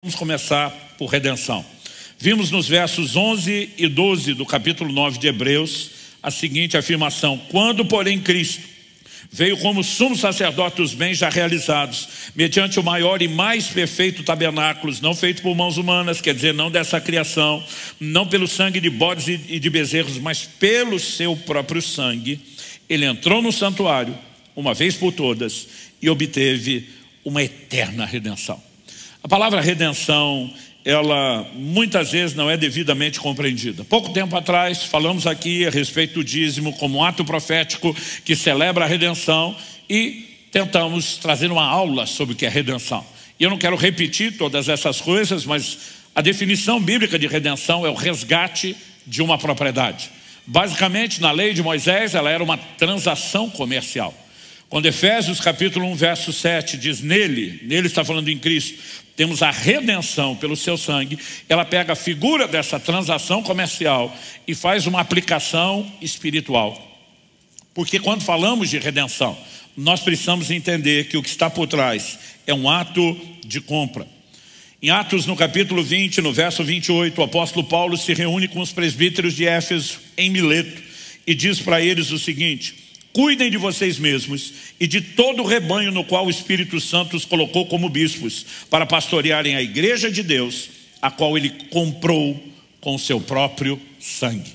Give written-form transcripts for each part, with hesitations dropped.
Vamos começar por redenção. Vimos nos versos 11 e 12 do capítulo 9 de Hebreus a seguinte afirmação: quando, porém, Cristo veio como sumo sacerdote dos bens já realizados, mediante o maior e mais perfeito tabernáculo, não feito por mãos humanas, quer dizer, não dessa criação, não pelo sangue de bodes e de bezerros, mas pelo seu próprio sangue, ele entrou no santuário, uma vez por todas, e obteve uma eterna redenção. A palavra redenção, ela muitas vezes não é devidamente compreendida. Pouco tempo atrás falamos aqui a respeito do dízimo como um ato profético que celebra a redenção e tentamos trazer uma aula sobre o que é redenção. E eu não quero repetir todas essas coisas, mas a definição bíblica de redenção é o resgate de uma propriedade. Basicamente, na lei de Moisés, ela era uma transação comercial. Quando Efésios capítulo 1, verso 7 diz nele está falando em Cristo, temos a redenção pelo seu sangue, ela pega a figura dessa transação comercial e faz uma aplicação espiritual. Porque quando falamos de redenção, nós precisamos entender que o que está por trás é um ato de compra. Em Atos, no capítulo 20, no verso 28, o apóstolo Paulo se reúne com os presbíteros de Éfeso em Mileto e diz para eles o seguinte: cuidem de vocês mesmos e de todo o rebanho no qual o Espírito Santo os colocou como bispos, para pastorearem a igreja de Deus, a qual ele comprou com o seu próprio sangue.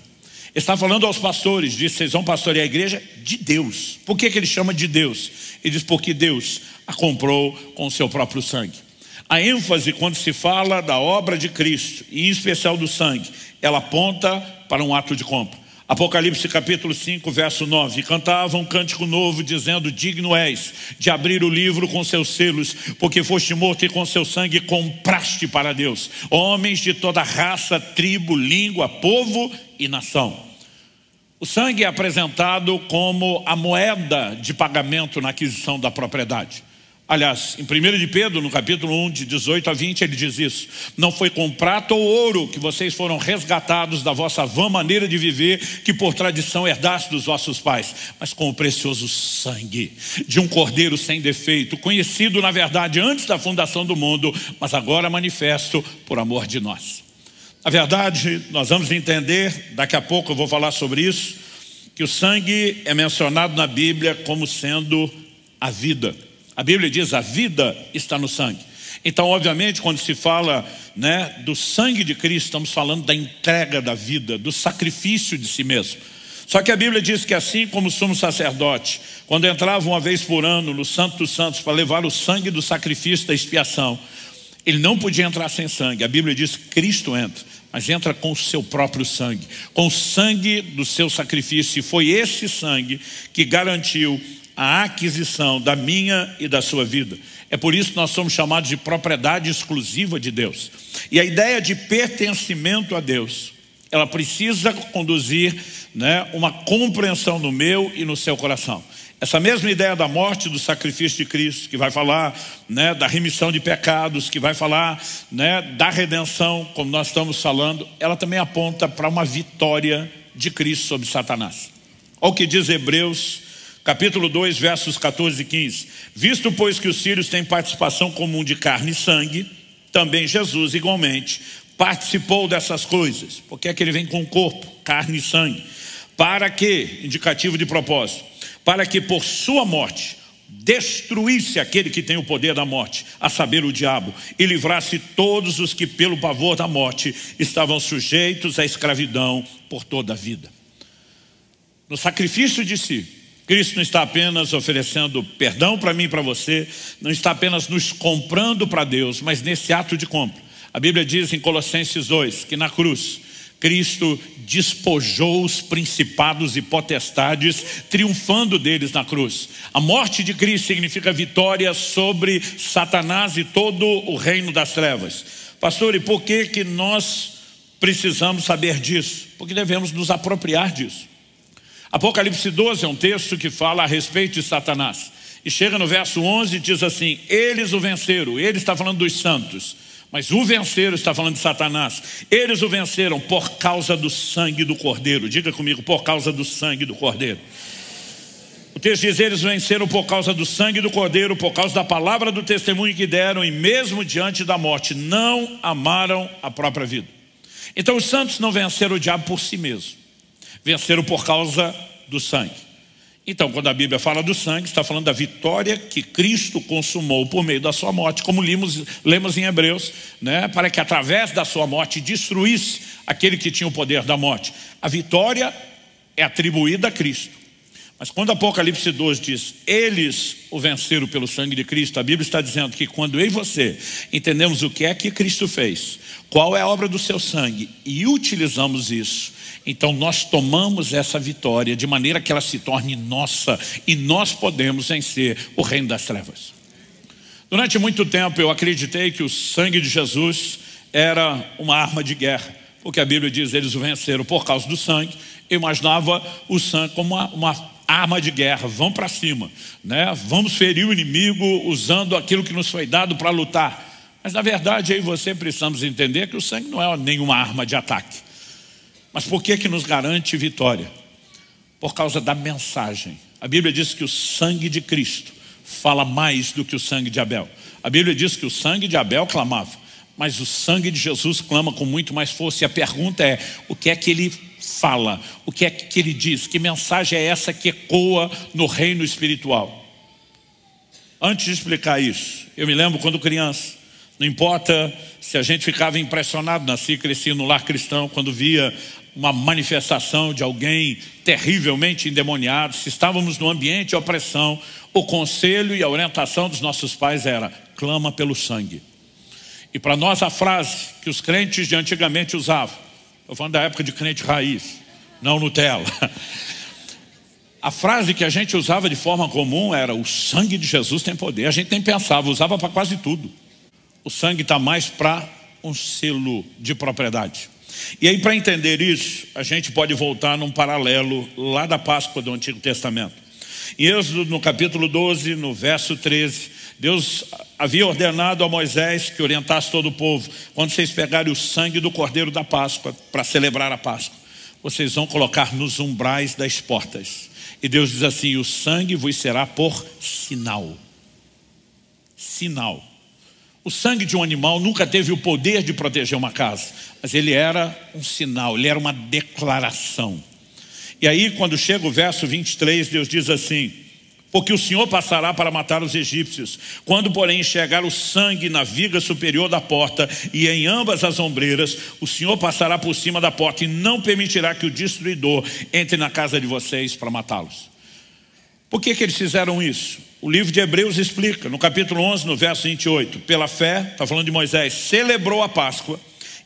Está falando aos pastores, diz: vocês vão pastorear a igreja de Deus. Por que ele chama de Deus? Ele diz: porque Deus a comprou com o seu próprio sangue. A ênfase quando se fala da obra de Cristo, e em especial do sangue, ela aponta para um ato de compra. Apocalipse capítulo 5, verso 9: cantavam um cântico novo, dizendo: digno és de abrir o livro com seus selos, porque foste morto e com seu sangue compraste para Deus homens de toda raça, tribo, língua, povo e nação. O sangue é apresentado como a moeda de pagamento na aquisição da propriedade. Aliás, em 1 de Pedro, no capítulo 1, de 18 a 20, ele diz isso: não foi com prata ou ouro que vocês foram resgatados da vossa vã maneira de viver, que por tradição herdaste dos vossos pais, mas com o precioso sangue de um cordeiro sem defeito, conhecido na verdade antes da fundação do mundo, mas agora manifesto por amor de nós. Na verdade, nós vamos entender, daqui a pouco eu vou falar sobre isso, que o sangue é mencionado na Bíblia como sendo a vida. A Bíblia diz: a vida está no sangue. Então, obviamente, quando se fala, do sangue de Cristo, estamos falando da entrega da vida, do sacrifício de si mesmo. Só que a Bíblia diz que assim como o sumo sacerdote, quando entrava uma vez por ano no Santo dos Santos para levar o sangue do sacrifício da expiação, ele não podia entrar sem sangue. A Bíblia diz que Cristo entra, mas entra com o seu próprio sangue, com o sangue do seu sacrifício. E foi esse sangue que garantiu a aquisição da minha e da sua vida. É por isso que nós somos chamados de propriedade exclusiva de Deus. E a ideia de pertencimento a Deus, ela precisa conduzir uma compreensão no meu e no seu coração. Essa mesma ideia da morte, do sacrifício de Cristo, que vai falar da remissão de pecados, que vai falar da redenção, como nós estamos falando, ela também aponta para uma vitória de Cristo sobre Satanás. Olha o que diz Hebreus capítulo 2, versos 14 e 15. Visto, pois, que os filhos têm participação comum de carne e sangue, também Jesus, igualmente, participou dessas coisas. Porque é que ele vem com o corpo, carne e sangue. Para que, indicativo de propósito, para que por sua morte destruísse aquele que tem o poder da morte, a saber, o diabo, e livrasse todos os que pelo pavor da morte estavam sujeitos à escravidão por toda a vida. No sacrifício de si, Cristo não está apenas oferecendo perdão para mim e para você, não está apenas nos comprando para Deus, mas nesse ato de compra. A Bíblia diz em Colossenses 2 que na cruz Cristo despojou os principados e potestades, triunfando deles na cruz. A morte de Cristo significa vitória sobre Satanás e todo o reino das trevas. Pastor, e por que nós precisamos saber disso? Porque devemos nos apropriar disso. Apocalipse 12 é um texto que fala a respeito de Satanás. E chega no verso 11 e diz assim: eles o venceram. Ele está falando dos santos, mas o venceram está falando de Satanás. Eles o venceram por causa do sangue do Cordeiro. Diga comigo: por causa do sangue do Cordeiro. O texto diz: eles venceram por causa do sangue do Cordeiro, por causa da palavra do testemunho que deram, e mesmo diante da morte não amaram a própria vida. Então os santos não venceram o diabo por si mesmos, venceram por causa do sangue. Então quando a Bíblia fala do sangue, está falando da vitória que Cristo consumou por meio da sua morte, como lemos em Hebreus, né? Para que através da sua morte destruísse aquele que tinha o poder da morte. A vitória é atribuída a Cristo. Mas quando Apocalipse 12 diz: eles o venceram pelo sangue de Cristo, a Bíblia está dizendo que quando eu e você entendemos o que é que Cristo fez, qual é a obra do seu sangue, e utilizamos isso, então nós tomamos essa vitória de maneira que ela se torne nossa, e nós podemos vencer o reino das trevas. Durante muito tempo eu acreditei que o sangue de Jesus era uma arma de guerra, porque a Bíblia diz: eles o venceram por causa do sangue. Eu imaginava o sangue como uma arma de guerra, vão para cima, né? Vamos ferir o inimigo usando aquilo que nos foi dado para lutar. Mas na verdade eu e você precisamos entender que o sangue não é nenhuma arma de ataque. Mas por que nos garante vitória? Por causa da mensagem. A Bíblia diz que o sangue de Cristo fala mais do que o sangue de Abel. A Bíblia diz que o sangue de Abel clamava, mas o sangue de Jesus clama com muito mais força. E a pergunta é: o que é que ele fala? O que é que ele diz? Que mensagem é essa que ecoa no reino espiritual? Antes de explicar isso, eu me lembro quando criança, não importa se a gente ficava impressionado, nasci e cresci no lar cristão, quando via uma manifestação de alguém terrivelmente endemoniado, se estávamos num ambiente de opressão, o conselho e a orientação dos nossos pais era: clama pelo sangue. E para nós a frase que os crentes de antigamente usavam, estou falando da época de crente raiz, não Nutella. A frase que a gente usava de forma comum era: o sangue de Jesus tem poder. A gente nem pensava, usava para quase tudo. O sangue está mais para um selo de propriedade. E aí, para entender isso, a gente pode voltar num paralelo lá da Páscoa do Antigo Testamento. Em Êxodo, no capítulo 12, no verso 13, Deus havia ordenado a Moisés que orientasse todo o povo: quando vocês pegarem o sangue do Cordeiro da Páscoa para celebrar a Páscoa, vocês vão colocar nos umbrais das portas. E Deus diz assim: o sangue vos será por sinal. Sinal. O sangue de um animal nunca teve o poder de proteger uma casa, mas ele era um sinal, ele era uma declaração. E aí quando chega o verso 23, Deus diz assim: porque o Senhor passará para matar os egípcios. Quando porém enxergar o sangue na viga superior da porta e em ambas as ombreiras, o Senhor passará por cima da porta e não permitirá que o destruidor entre na casa de vocês para matá-los. Por que eles fizeram isso? O livro de Hebreus explica, no capítulo 11, no verso 28, pela fé, está falando de Moisés, celebrou a Páscoa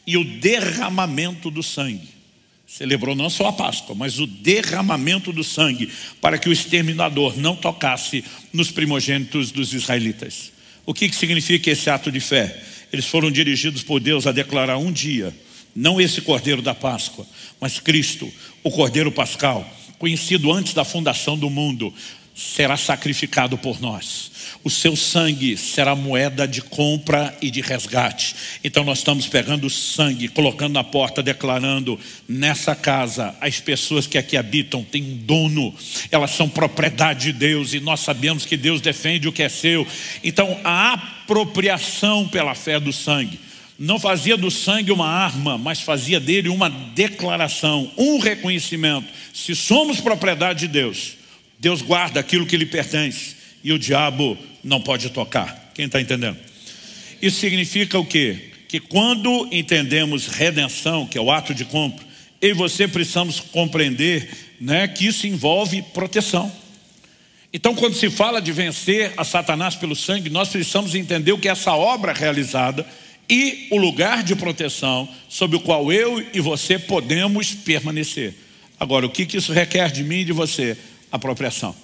e o derramamento do sangue. Celebrou não só a Páscoa, mas o derramamento do sangue, para que o exterminador não tocasse nos primogênitos dos israelitas. O que significa esse ato de fé? Eles foram dirigidos por Deus a declarar um dia, não esse Cordeiro da Páscoa, mas Cristo, o Cordeiro Pascal, conhecido antes da fundação do mundo, será sacrificado por nós. O seu sangue será moeda de compra e de resgate. Então nós estamos pegando o sangue, colocando na porta, declarando: nessa casa as pessoas que aqui habitam têm um dono, elas são propriedade de Deus, e nós sabemos que Deus defende o que é seu. Então a apropriação pela fé do sangue não fazia do sangue uma arma, mas fazia dele uma declaração, um reconhecimento. Se somos propriedade de Deus, Deus guarda aquilo que lhe pertence e o diabo não pode tocar. Quem está entendendo? Isso significa o quê? Que quando entendemos redenção, que é o ato de compra, eu e você precisamos compreender, né, que isso envolve proteção. Então quando se fala de vencer a Satanás pelo sangue, nós precisamos entender o que é essa obra realizada e o lugar de proteção sobre o qual eu e você podemos permanecer. Agora, o que isso requer de mim e de você? Apropriação.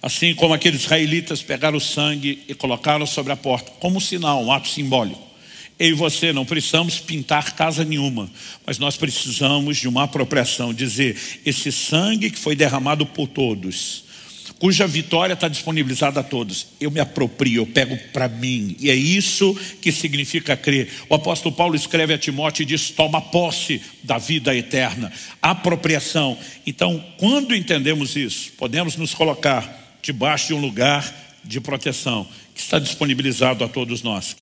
Assim como aqueles israelitas pegaram o sangue e colocaram sobre a porta, como um sinal, um ato simbólico. Eu e você não precisamos pintar casa nenhuma, mas nós precisamos de uma apropriação, dizer: esse sangue que foi derramado por todos, cuja vitória está disponibilizada a todos, eu me aproprio, eu pego para mim. E é isso que significa crer. O apóstolo Paulo escreve a Timóteo e diz: toma posse da vida eterna. Apropriação. Então, quando entendemos isso, podemos nos colocar debaixo de um lugar de proteção que está disponibilizado a todos nós.